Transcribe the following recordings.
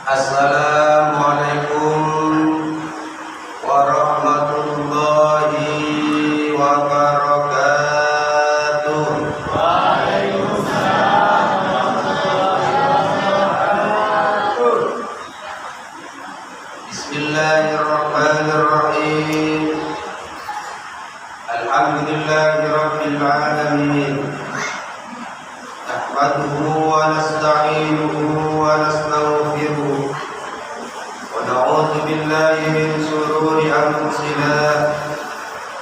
Assalamualaikum warahmatullahi wabarakatuh. Waalaikumsalam warahmatullahi wabarakatuh. Bismillahirrahmanirrahim. Alhamdulillahirabbil alamin. Nahmaduhu wa nasta'inuhu wa nastaghfiruh. Wa na'udzu billahi min shururi anfusina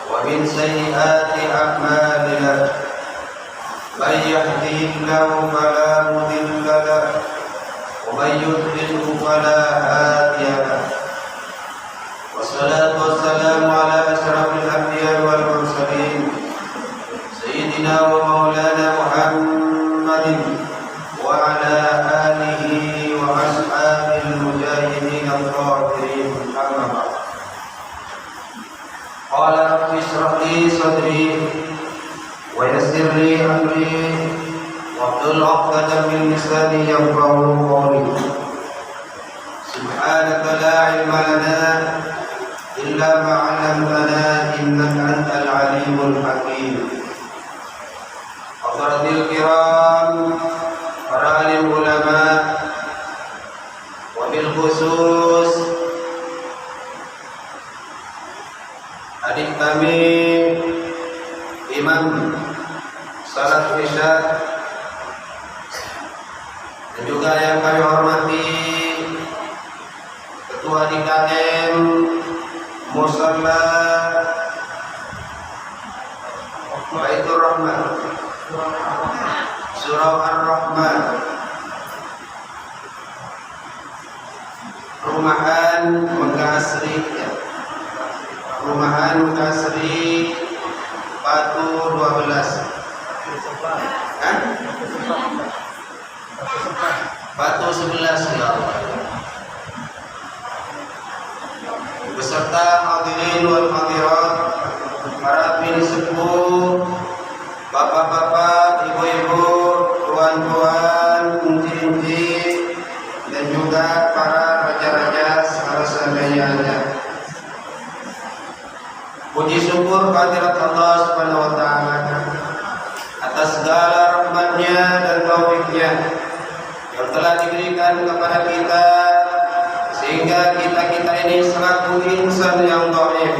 wa min sayyiati a'malina. May yahdihillahu fala mudilla lahu wa may yudlilhu fala hadiya lahu. Wassalatu wassalamu ala asyrafil anbiya'i wal mursalin sayyidina wa maulana Muhammadin wa ala alihi wa ashabil mujahidin al-qahirin, amma ba'd. Qala rabbi ishrah li sadri wa yassir li amri wahlul 'uqdatam min lisani yafqahu qawli. Subhanaka la ilma lana illa ma 'allamtana innaka antal alimul hakim. Hadirin kiram, para alim ulama, wabil khusus adik kami imam salat isya, dan juga yang kami hormati ketua DKM Musalla Baitur Rahman Surau Ar-Rahman, Rumahan Mekasri, Rumahan Mekasri Batu 12, Batu 11, ya Allah. Beserta hadirin wal hadirat, para bini sepuh, bapak-bapak, ibu-ibu, tuan-tuan, kunci-kunci, dan juga para raja-raja seandainya ada. Puji syukur kehadirat Allah Subhanahu wa taala atas segala rahmatnya dan taufiknya yang telah diberikan kepada kita, sehingga kita ini selaku insan yang dhaif,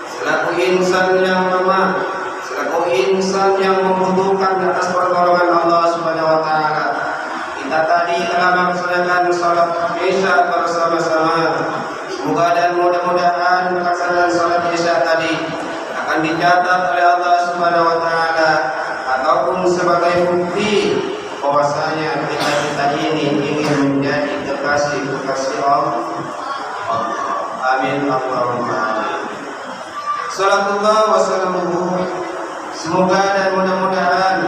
selaku insan yang lemah, selaku insan yang membutuhkan atas pertolongan Allah Subhanahu wa taala, kita tadi telah melaksanakan salat Isya bersama-sama. Semoga dan mudah-mudahan pelaksanaan salat Isya tadi akan dicatat oleh Allah Subhanahu wa taala ataupun sebagai bukti bahwasanya kita ini ingin menjadi kekasih Allah. Amin Allahumma amin. Salatullah wa salamuhu, semoga dan mudah-mudahan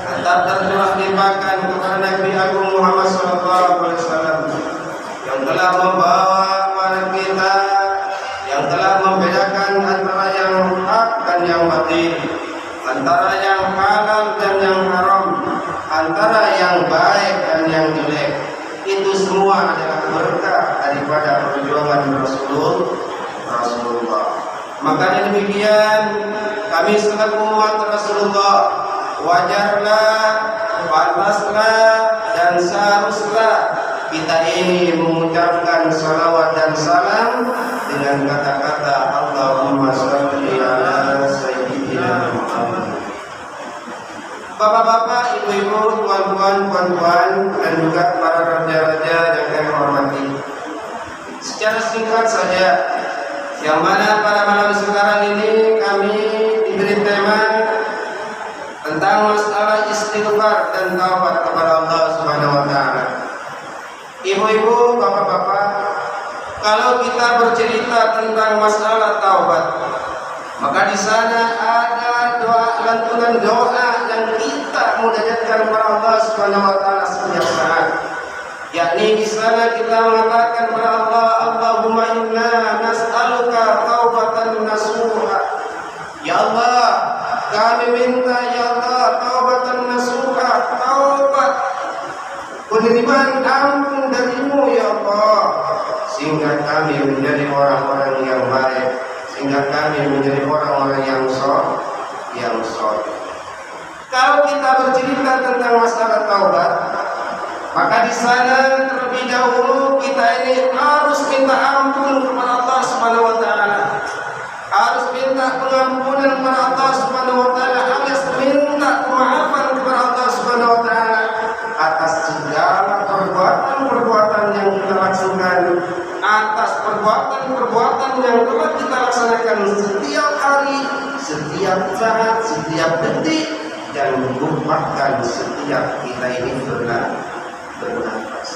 tetap tercurah limpahkan kepada Nabi Agung Muhammad SAW yang telah membawa kepada kita, yang telah membedakan antara yang hak dan yang batil, antara yang halal dan yang haram, antara yang baik dan yang jelek. Itu semua adalah berkah daripada perjuangan Rasulullah. Makanya demikian, kami selaku umat Rasulullah wajarlah, pantaslah, dan seharuslah kita ini mengucapkan salawat dan salam dengan kata-kata Allahumma shalli ala sayyidina Muhammad. Bapak-bapak, ibu-ibu, tuan-tuan, puan-puan, dan juga para raja-raja yang kami hormati, secara singkat saja, yang mana pada malam sekarang ini kami diberi tema tentang masalah istighfar dan taubat kepada Allah Subhanahu wa taala. Ibu-ibu, bapak-bapak, kalau kita bercerita tentang masalah taubat, maka di sana ada doa, lantunan doa yang kita munajatkan kepada Allah Subhanahu wa taala setiap saat. Yakni di sana kita mengatakan kepada Allah, Allahumma inna nas'aluka taubatan nasuha. Ya Allah, kami minta ya Allah taubatan nasuha, taubat penerimaan ampun darimu ya Allah. kami menjadi orang-orang yang baik, sehingga kami menjadi orang-orang yang soleh. Kalau kita bercerita tentang masalah taubat, maka di sana terlebih dahulu kita ini harus minta ampun kepada Allah Subhanahu wa taala. Harus minta pengampunan kepada Allah Subhanahu wa taala, harus minta kemaafan kepada Allah Subhanahu wa taala atas segala perbuatan-perbuatan yang kita lakukan, atas perbuatan-perbuatan yang telah kita laksanakan setiap hari, setiap saat, setiap detik, dan melupakan setiap kita ini bernapas.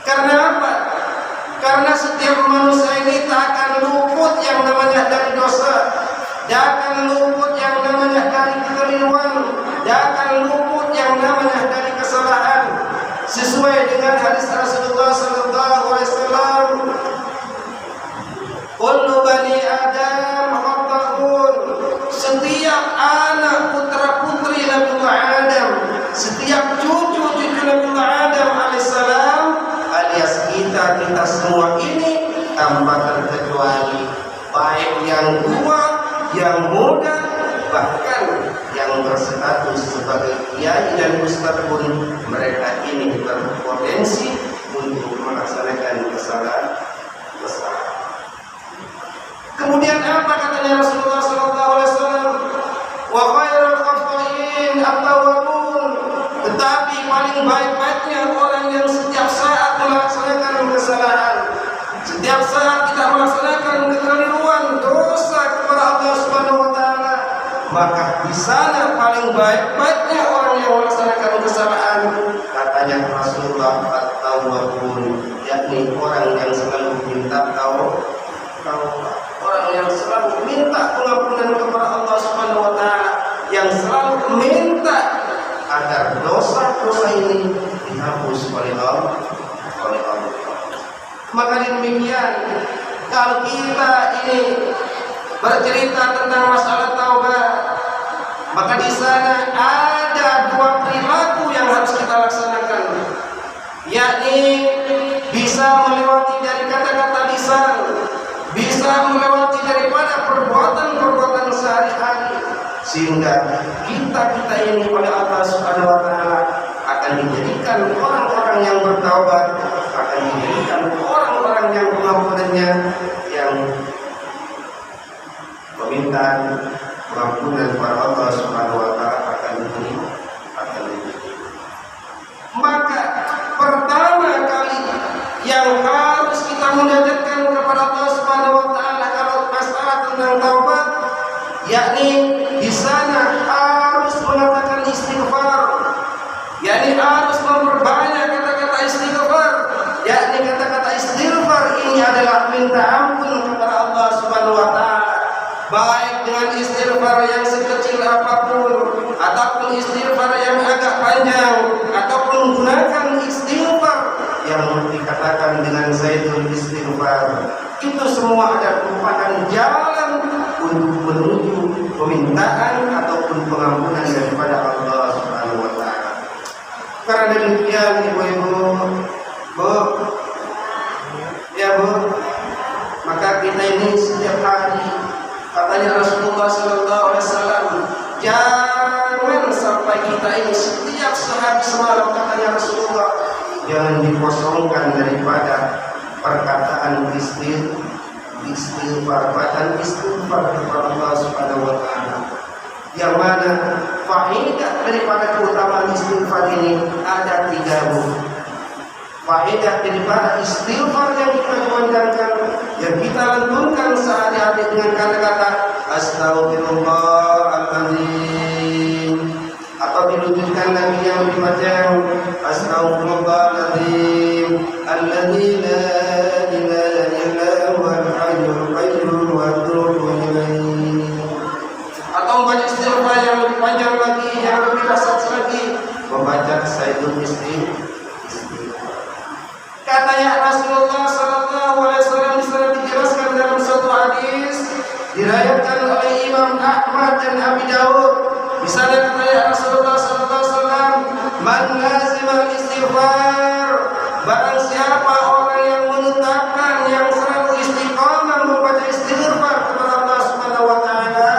Karena apa? Karena setiap manusia ini tak akan luput yang namanya dari dosa, tak akan luput yang namanya dari kekeliruan, tak akan luput yang namanya dari kesalahan. Sesuai dengan hadis Rasulullah SAW, kullu bani Adam khata'un. Setiap anak putra-putri Nabi Adam, setiap cucu-cucu Nabi Adam alaihissalam, alias kita semua ini tanpa terkecuali, baik yang tua, yang muda, bahkan yang berstatus sebagai kiai dan ustaz pun, mereka ini berpotensi untuk melaksanakan kesalahan. Kemudian apa katanya Rasulullah SAW? Wa khairul khata'in at-tawwabun. Tetapi paling baik-baiknya orang yang setiap saat melaksanakan kesalahan, setiap saat kita melaksanakan kekeliruan, dosa kepada Allah Subhanahu wa taala, maka di sana paling baik-baiknya orang yang melaksanakan kesalahan, katanya Rasulullah at-tawwabun, yakni orang yang selalu minta taubat, orang yang selalu minta pengampunan kepada Allah Subhanahu wa taala, yang selalu minta agar dosa-dosa ini dihapus oleh Allah. Maka demikian, kalau kita ini bercerita tentang masalah taubat, maka di sana ada dua perilaku yang harus kita laksanakan, yakni bisa melewati dari kata-kata lisan, bisa melewati daripada perbuatan-perbuatan sehari-hari, sehingga kita ini oleh Allah Subhanahu wa taala akan dijadikan orang-orang yang bertaubat, akan dijadikan orang-orang yang pengampunannya, yang permintaan pengampunan kepada Allah Subhanahu wa taala akan diterima. Maka pertama kali yang harus kita munajatkan kepada Allah Subhanahu wa taala kalau masalah tentang taubat, yakni di sana harus mengatakan istighfar, yakni harus memperbanyak kata-kata istighfar, yakni kata-kata istighfar ini adalah minta ampun kepada Allah Subhanahu wa taala, baik dengan istighfar yang sekecil apapun, ataupun istighfar yang agak panjang, ataupun gunakan istighfar yang dikatakan dengan zaidul istighfar. Itu semua adalah merupakan jalan untuk menuju permintaan ataupun pengampunan daripada Allah Subhanahu wa taala. Karena demikian ibu-ibu, maka kita ini setiap hari, katanya Rasulullah SAW, jangan sampai kita ini setiap sehari semalam, katanya Rasulullah, jangan dikosongkan daripada perkataan istighfar kepada Allah Subhanahu wa taala. Yang mana faedah daripada keutamaan istighfar ini ada 3 buah. Faedah daripada istighfar yang kita kumandangkan, yang kita lantunkan sehari-hari dengan kata-kata Astaghfirullahaladzim, atau diluncurkan lagi yang lebih panjang, Astaghfirullahaladzim alladzi la ilaha illa huwal hayyul qayyum wa atubu ilaihi. Atau membaca istighfar yang lebih panjang lagi, yang lebih dahsyat lagi, membaca Sayyidul Istighfar. Katanya Rasulullah SAW di sana dijelaskan dalam suatu hadis diriwayatkan oleh Imam Ahmad dan Abi Dawud. Di sana katanya Rasulullah SAW, man lazimal istighfar, barang Barang siapa orang yang menetapkan, yang selalu istiqomah membaca istighfar kepada Allah Subhanahu wa taala,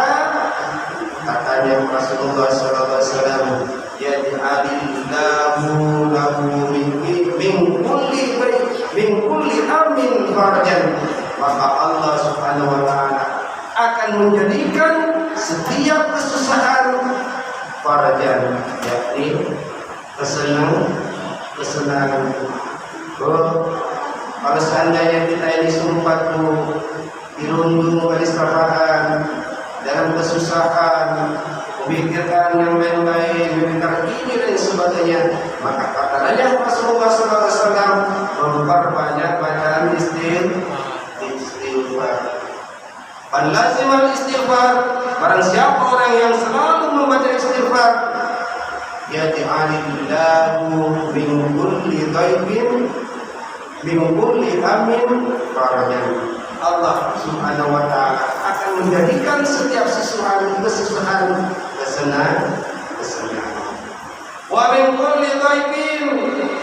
katanya Rasulullah sallallahu alaihi wasallam, yaj'alillahu lahu min kulli amin farajan. Maka Allah Subhanahu wa taala akan menjadikan setiap kesusahan farajan, yakni kesenangan. Kalau seandainya kita ini sempat dirundung oleh kelaparan, dalam kesusahan, memikirkan yang lain-lain, memikirkan ini dan sebagainya, maka katanya Rasulullah SAW memperbanyak bacaan istighfar. Lazimal istighfar, barang siapa orang yang selalu membaca istighfar, yaj'alillahu min kulli dhaifin min kulli amin farajan. Allah Subhanahu wa taala akan menjadikan setiap kesusahan kesenangan. Wa min kulli dhaifin,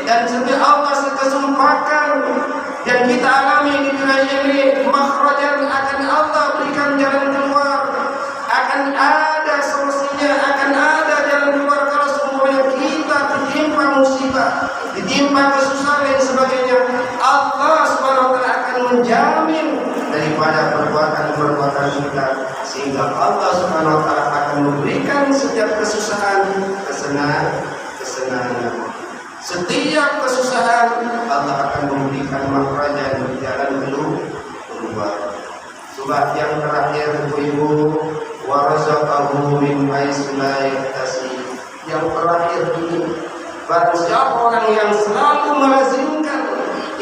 dan setiap Allah kesumpakan yang kita alami di dunia ini, makhrajan, akan Allah berikan jalan keluar, akan ada solusinya, akan ada jalan keluar kalau semuanya kita ditimpa musibah, ditimpa kesusahan dan sebagainya. Allah Subhanahu wa taala akan menjamin daripada perbuatan-perbuatan kita, sehingga Allah Subhanahu wa taala akan memberikan setiap kesusahan kesenangan. Setiap kesusahan Allah akan memberikan makhrajan, jalan keluar. Surat yang terakhir Ibu, wa razaqahu min haitsu la yahtasib. Yang terakhir ini, barang siapa orang yang selalu melazimkan,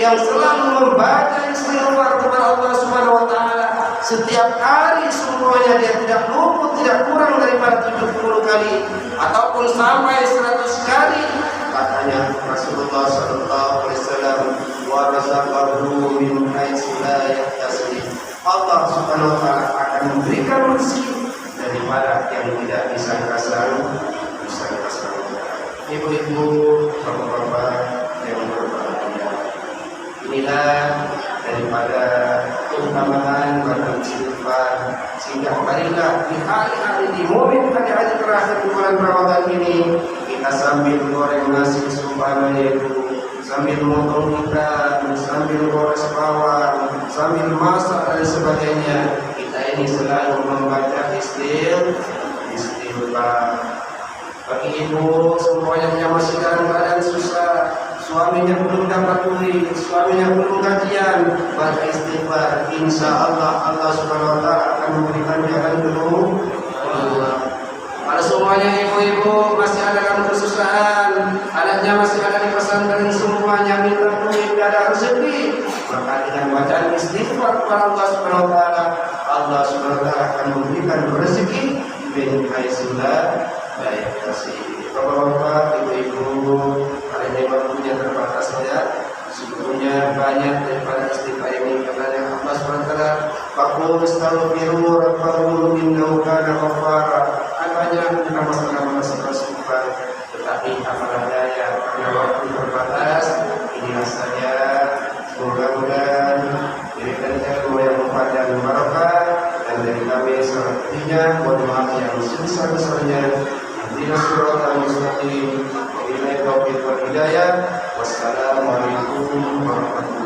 yang selalu membaca istighfar kepada Allah Subhanahu wa taala setiap hari, semuanya dia tidak luput, tidak kurang daripada 70 kali ataupun sampai 100 kali. Katanya Rasulullah sallallahu alaihi wasallam, wa razaqahu min haitsu la yahtasib. Allah Subhanahu wa taala akan memberikan rezeki daripada yang tidak disangka-sangka. Ibu-ibu, bapak-bapak yang berbahagia, inilah daripada keutamaan baca istighfar, sehingga marilah di hari-hari, di momen hari-hari terakhir di bulan Ramadan ini, kita sambil goreng nasi seumpamanya itu, sambil motong ikan, sambil gores bawang, sambil masak dan sebagainya, kita ini selalu membaca istighfar. Bagi ibu semuanya yang masih dalam keadaan susah, suaminya belum dapat duit, suaminya belum gajian, baca istighfar, insya Allah Allah Subhanahu wa taala akan memberikan jalan keluar. Kalau semuanya ibu-ibu masih ada dalam kesusahan, anaknya masih ada di pesantren, semuanya minta duit, tidak ada rezeki, maka dengan bacaan istighfar kepada Allah Subhanahu wa taala, Allah Subhanahu wa taala akan memberikan rezeki min haitsu la yahtasib. Bapak-bapak, ibu-ibu, kalian waktunya terbatas saja. Sebelumnya banyak daripada istighfar ini katanya Allah SWT, faqul astaghfiru rabbakum innahu kana ghaffara. Banyak nama-nama istighfar, tetapi apalah daya karena waktu terbatas. Inilah saja, semoga-moga diberikan ilmu yang bermanfaat dan barokah, dan dari kami selanjutnya mohon maaf yang sebesar-besarnya. Ihdinas siratal mustaqim, wabillahi taufiq wal hidayah. Wassalamualaikum warahmatullahi wabarakatuh.